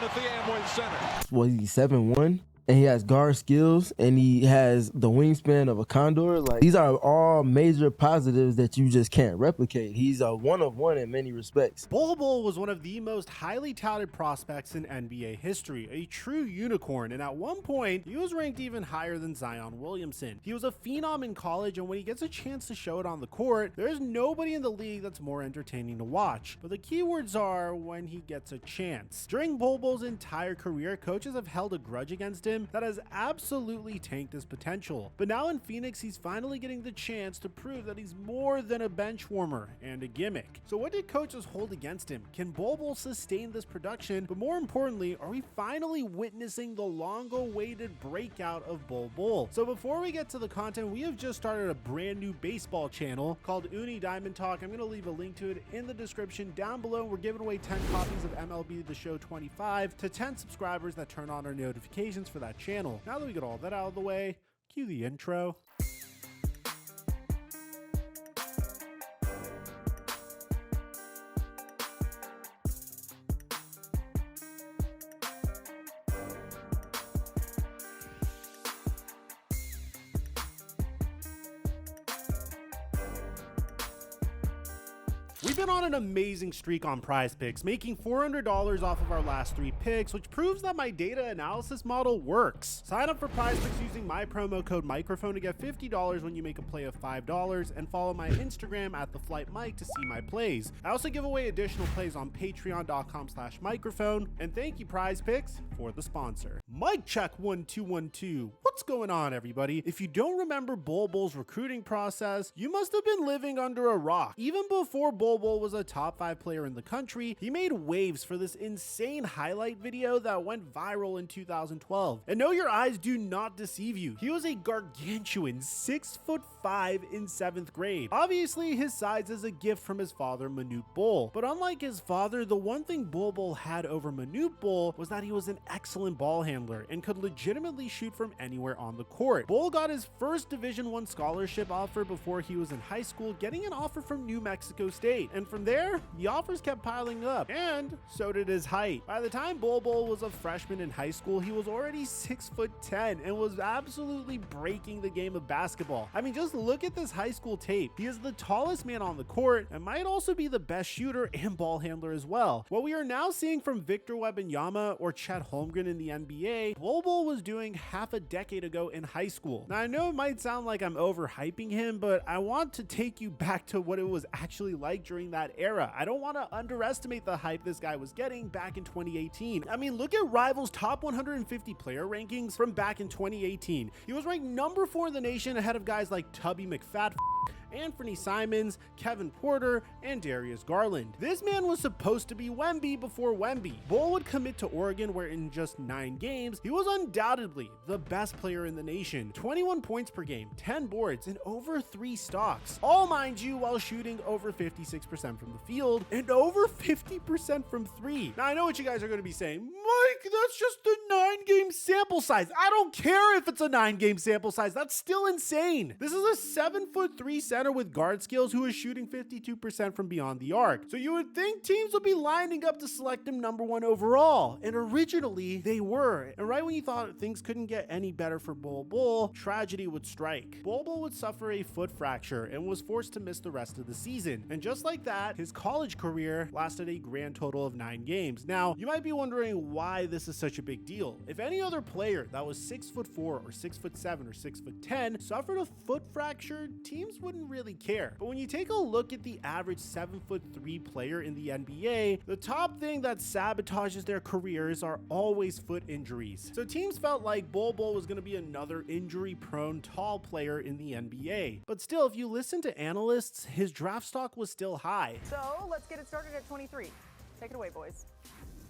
at the Amway Center. Well, he's 7'1", and he has guard skills, and he has the wingspan of a condor. Like, these are all major positives that you just can't replicate. He's a one of one in many respects. Bol Bol was one of the most highly touted prospects in NBA history, a true unicorn, and at one point, he was ranked even higher than Zion Williamson. He was a phenom in college, and when he gets a chance to show it on the court, there's nobody in the league that's more entertaining to watch. But the keywords are when he gets a chance. During Bol Bol's entire career, coaches have held a grudge against him that has absolutely tanked his potential. But now in Phoenix, he's finally getting the chance to prove that he's more than a bench warmer and a gimmick. So what did coaches hold against him? Can Bol Bol sustain this production? But more importantly, are we finally witnessing the long-awaited breakout of Bol Bol? So before we get to the content, we have just started a brand new baseball channel called Uni Diamond Talk. I'm going to leave a link to it in the description down below. We're giving away 10 copies of MLB The Show 25 to 10 subscribers that turn on our notifications for that channel. Now that we get all that out of the way, cue the intro. We've been on an amazing streak on Prize Picks, making $400 off of our last 3 picks, which proves that my data analysis model works. Sign up for Prize Picks using my promo code microphone to get $50 when you make a play of $5, and follow my Instagram at TheFlightMike to see my plays. I also give away additional plays on patreon.com/microphone, and thank you Prize Picks for the sponsor. Mic check 1 2 1 2. What's going on, everybody? If you don't remember Bol Bol's recruiting process, you must have been living under a rock. Even before Bol Bol was a top 5 player in the country, he made waves for this insane highlight video that went viral in 2012. And no, your eyes do not deceive you. He was a gargantuan 6'5" in 7th grade. Obviously, his size is a gift from his father, Manute Bol. But unlike his father, the one thing Bol Bol had over Manute Bol was that he was an excellent ball handler and could legitimately shoot from anywhere on the court. Bol got his first Division I scholarship offer before he was in high school, getting an offer from New Mexico State. And from there, the offers kept piling up, and so did his height. By the time Bol Bol was a freshman in high school, he was already 6'10" and was absolutely breaking the game of basketball. I mean, just look at this high school tape. He is the tallest man on the court and might also be the best shooter and ball handler as well. What we are now seeing from Victor Wembanyama or Chet Holmgren in the NBA, Bol Bol was doing half a decade ago in high school. Now, I know it might sound like I'm overhyping him, but I want to take you back to what it was actually like during that era. I don't want to underestimate the hype this guy was getting back in 2018. I mean, look at Rival's top 150 player rankings from back in 2018. He was ranked number 4 in the nation, ahead of guys like Tubby McFat, Anthony Simons, Kevin Porter, and Darius Garland. This man was supposed to be Wemby before Wemby. Bol would commit to Oregon, where in just 9 games, he was undoubtedly the best player in the nation. 21 points per game, 10 boards, and over 3 stocks. All, mind you, while shooting over 56% from the field and over 50% from 3. Now, I know what you guys are going to be saying. Mike, that's just a 9-game sample size. I don't care if it's a 9-game sample size. That's still insane. This is a 7'3" center with guard skills who is shooting 52% from beyond the arc. So you would think teams would be lining up to select him number 1 overall. And originally they were. And right when you thought things couldn't get any better for Bol Bol, tragedy would strike. Bol Bol would suffer a foot fracture and was forced to miss the rest of the season. And just like that, his college career lasted a grand total of 9 games. Now, you might be wondering why this is such a big deal. If any other player that was 6'4" or 6'7" or 6'10" suffered a foot fracture, teams wouldn't really care. But when you take a look at the average 7'3" player in the NBA, the top thing that sabotages their careers are always foot injuries. So teams felt like Bol Bol was going to be another injury-prone tall player in the NBA. But still, if you listen to analysts, his draft stock was still high. So let's get it started at 23. Take it away, boys.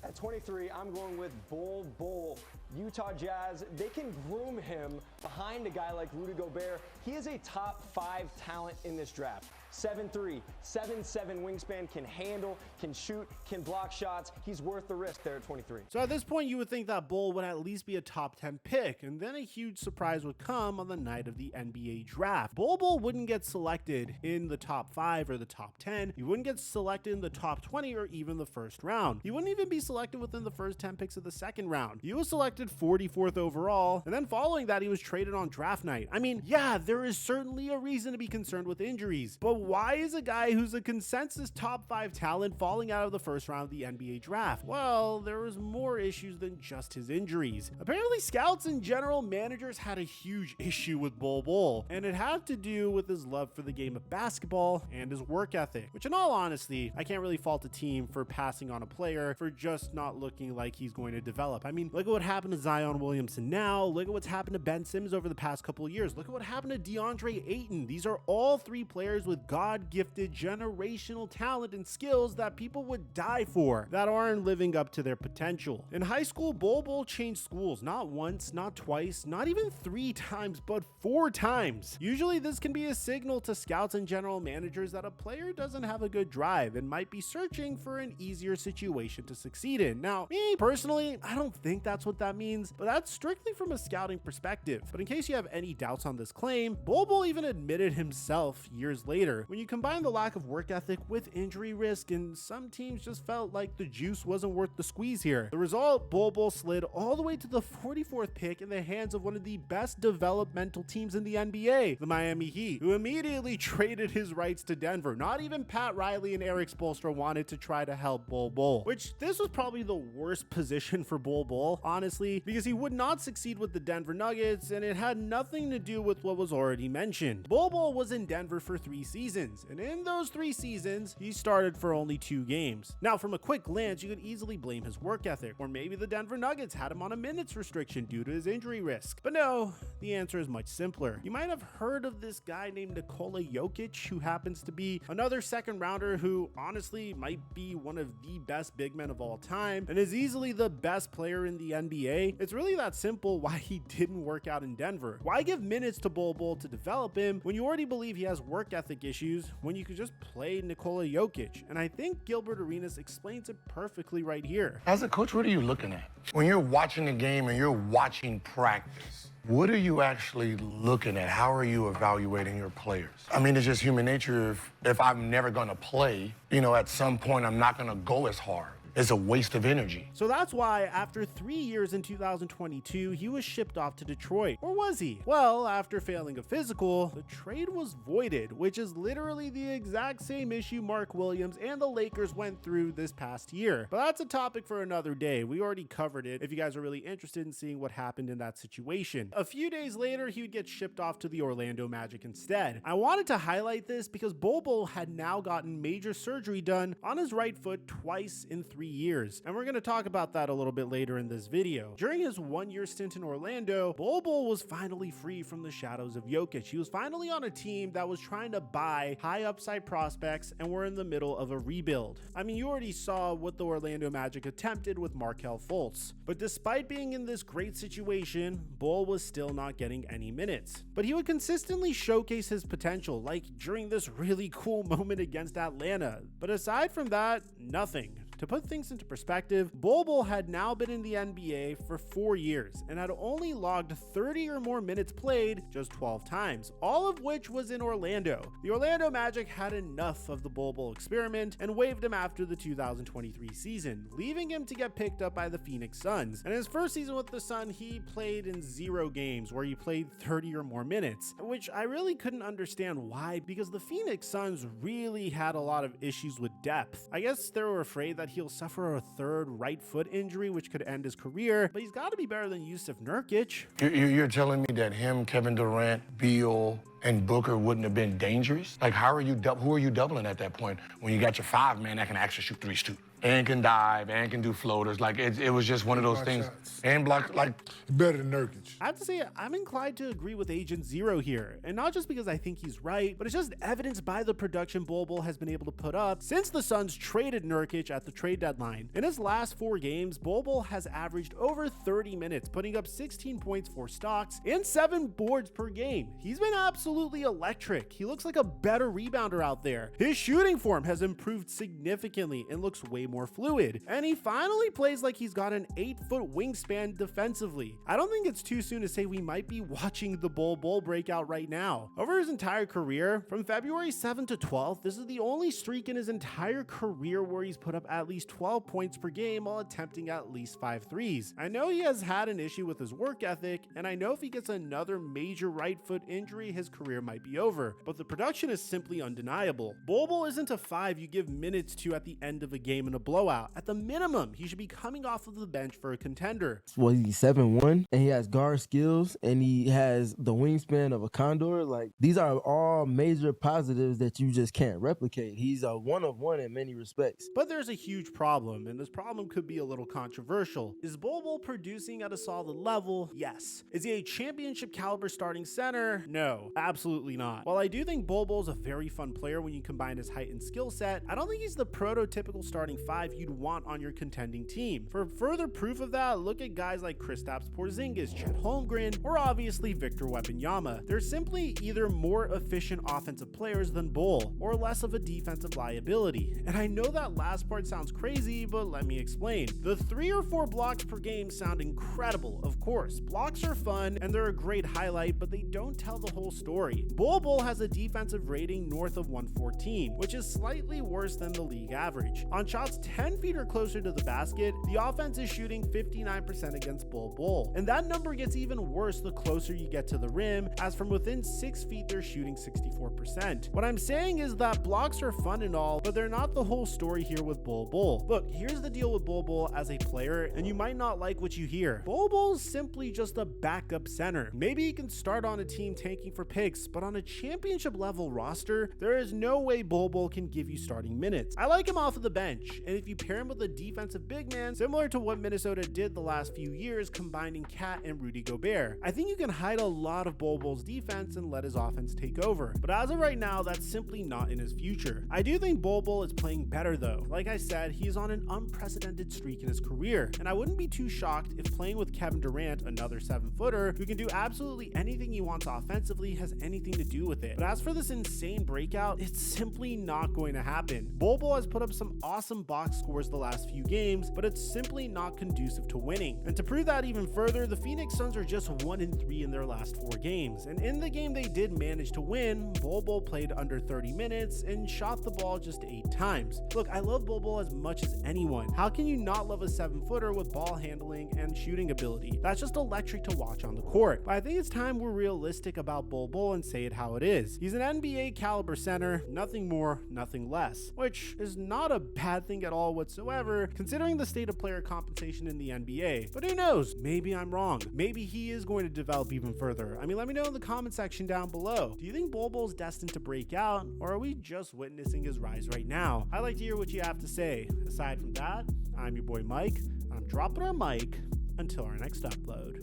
At 23, I'm going with Bol Bol. Utah Jazz, they can groom him behind a guy like Rudy Gobert. He is a top 5 talent in this draft. 7'3", 7'7" wingspan, can handle, can shoot, can block shots. He's worth the risk there at 23. So at this point, you would think that Bol would at least be a top 10 pick, and then a huge surprise would come on the night of the NBA draft. Bol Bol wouldn't get selected in the top 5 or the top 10. He wouldn't get selected in the top 20 or even the first round. He wouldn't even be selected within the first 10 picks of the second round. He was selected 44th overall, and then following that, he was traded on draft night. I mean, yeah, there is certainly a reason to be concerned with injuries, but why is a guy who's a consensus top 5 talent falling out of the first round of the NBA draft? Well, there was more issues than just his injuries. Apparently, scouts and general managers had a huge issue with Bol Bol, and it had to do with his love for the game of basketball and his work ethic, which in all honesty, I can't really fault a team for passing on a player for just not looking like he's going to develop. I mean, look at what happened to Zion Williamson now. Look at what's happened to Ben Simmons over the past couple of years. Look at what happened to DeAndre Ayton. These are all 3 players with God-gifted generational talent and skills that people would die for that aren't living up to their potential. In high school, Bol Bol changed schools not once, not twice, not even 3 times, but 4 times. Usually this can be a signal to scouts and general managers that a player doesn't have a good drive and might be searching for an easier situation to succeed in. Now, me personally, I don't think that's what that means, but that's strictly from a scouting perspective. But in case you have any doubts on this claim, Bol Bol even admitted himself years later. When you combine the lack of work ethic with injury risk, and some teams just felt like the juice wasn't worth the squeeze here. The result, Bol Bol slid all the way to the 44th pick in the hands of one of the best developmental teams in the NBA, the Miami Heat, who immediately traded his rights to Denver. Not even Pat Riley and Eric Spoelstra wanted to try to help Bol Bol, which this was probably the worst position for Bol Bol, honestly, because he would not succeed with the Denver Nuggets, and it had nothing to do with what was already mentioned. Bol Bol was in Denver for 3 seasons, and in those 3 seasons, he started for only 2 games. Now, from a quick glance, you could easily blame his work ethic, or maybe the Denver Nuggets had him on a minutes restriction due to his injury risk. But no, the answer is much simpler. You might have heard of this guy named Nikola Jokic, who happens to be another second rounder who honestly might be one of the best big men of all time and is easily the best player in the NBA. It's really that simple why he didn't work out in Denver. Why give minutes to Bol Bol to develop him when you already believe he has work ethic issues when you could just play Nikola Jokic? And I think Gilbert Arenas explains it perfectly right here. As a coach, what are you looking at? When you're watching the game and you're watching practice, what are you actually looking at? How are you evaluating your players? I mean, it's just human nature. If I'm never going to play, at some point I'm not going to go as hard. It's a waste of energy. So that's why after 3 years in 2022, he was shipped off to Detroit. Or was he? Well, after failing a physical, the trade was voided, which is literally the exact same issue Mark Williams and the Lakers went through this past year. But that's a topic for another day. We already covered it if you guys are really interested in seeing what happened in that situation. A few days later, he would get shipped off to the Orlando Magic instead. I wanted to highlight this because Bol Bol had now gotten major surgery done on his right foot twice in 3 years, and we're going to talk about that a little bit later in this video. During his 1-year stint in Orlando, Bol Bol was finally free from the shadows of Jokic. He was finally on a team that was trying to buy high upside prospects and were in the middle of a rebuild. I mean, you already saw what the Orlando Magic attempted with Markelle Fultz, but despite being in this great situation, Bol was still not getting any minutes. But he would consistently showcase his potential, like during this really cool moment against Atlanta. But aside from that, nothing. To put things into perspective, Bol Bol had now been in the NBA for 4 years and had only logged 30 or more minutes played just 12 times, all of which was in Orlando. The Orlando Magic had enough of the Bol Bol experiment and waived him after the 2023 season, leaving him to get picked up by the Phoenix Suns. And his first season with the Sun, he played in 0 games where he played 30 or more minutes, which I really couldn't understand why, because the Phoenix Suns really had a lot of issues with depth. I guess they were afraid that he'll suffer a 3rd right foot injury, which could end his career, but he's got to be better than Jusuf Nurkic. You're telling me that him, Kevin Durant, Beal, and Booker wouldn't have been dangerous? Like, who are you doubling at that point when you got your 5-man that can actually shoot 3s too? And can dive, and can do floaters. Like, it was just one of those things. Shots. And block, like... Better than Nurkic. I have to say, I'm inclined to agree with Agent Zero here. And not just because I think he's right, but it's just evidenced by the production Bol Bol has been able to put up since the Suns traded Nurkic at the trade deadline. In his last 4 games, Bol Bol has averaged over 30 minutes, putting up 16 points, 4 stocks, and 7 boards per game. He's been absolutely absolutely electric. He looks like a better rebounder out there. His shooting form has improved significantly and looks way more fluid. And he finally plays like he's got an 8-foot wingspan defensively. I don't think it's too soon to say we might be watching the Bol Bol breakout right now. Over his entire career, from February 7th to 12th, this is the only streak in his entire career where he's put up at least 12 points per game while attempting at least 5 threes. I know he has had an issue with his work ethic, and I know if he gets another major right foot injury, his career might be over, but the production is simply undeniable. Bol Bol isn't a 5 you give minutes to at the end of a game in a blowout. At the minimum, he should be coming off of the bench for a contender. Well, he's 7'1", and he has guard skills, and he has the wingspan of a condor. Like, these are all major positives that you just can't replicate. He's a one-of-one in many respects. But there's a huge problem, and this problem could be a little controversial. Is Bol Bol producing at a solid level? Yes. Is he a championship caliber starting center? No, absolutely not. While I do think Bol Bol is a very fun player when you combine his height and skill set, I don't think he's the prototypical starting 5 you'd want on your contending team. For further proof of that, look at guys like Kristaps Porzingis, Chet Holmgren, or obviously Victor Wembanyama. They're simply either more efficient offensive players than Bol, or less of a defensive liability. And I know that last part sounds crazy, but let me explain. The 3 or 4 blocks per game sound incredible, of course. Blocks are fun, and they're a great highlight, but they don't tell the whole story. Bol Bol has a defensive rating north of 114, which is slightly worse than the league average. On shots 10 feet or closer to the basket, the offense is shooting 59% against Bol Bol. And that number gets even worse the closer you get to the rim, as from within 6 feet they're shooting 64%. What I'm saying is that blocks are fun and all, but they're not the whole story here with Bol Bol. Look, here's the deal with Bol Bol as a player, and you might not like what you hear. Bol Bol's simply just a backup center. Maybe he can start on a team tanking for picks, but on a championship level roster, there is no way Bol Bol can give you starting minutes. I like him off of the bench, and if you pair him with a defensive big man, similar to what Minnesota did the last few years, combining Cat and Rudy Gobert, I think you can hide a lot of Bol Bol's defense and let his offense take over. But as of right now, that's simply not in his future. I do think Bol Bol is playing better though. Like I said, he is on an unprecedented streak in his career, and I wouldn't be too shocked if playing with Kevin Durant, another 7-footer, who can do absolutely anything he wants offensively, has anything to do with it. But as for this insane breakout, it's simply not going to happen. Bol Bol has put up some awesome box scores the last few games, but it's simply not conducive to winning. And to prove that even further, the Phoenix Suns are just 1-3 in their last 4 games. And in the game they did manage to win, Bol Bol played under 30 minutes and shot the ball just 8 times. Look, I love Bol Bol as much as anyone. How can you not love a 7-footer with ball handling and shooting ability? That's just electric to watch on the court. But I think it's time we're realistic about Bol Bol and say it how it is. He's an NBA caliber center, nothing more, nothing less, which is not a bad thing at all whatsoever, considering the state of player compensation in the NBA. But who knows? Maybe I'm wrong. Maybe he is going to develop even further. I mean, let me know in the comment section down below. Do you think Bol Bol's destined to break out, or are we just witnessing his rise right now? I'd like to hear what you have to say. Aside from that, I'm your boy Mike, and I'm dropping our mic until our next upload.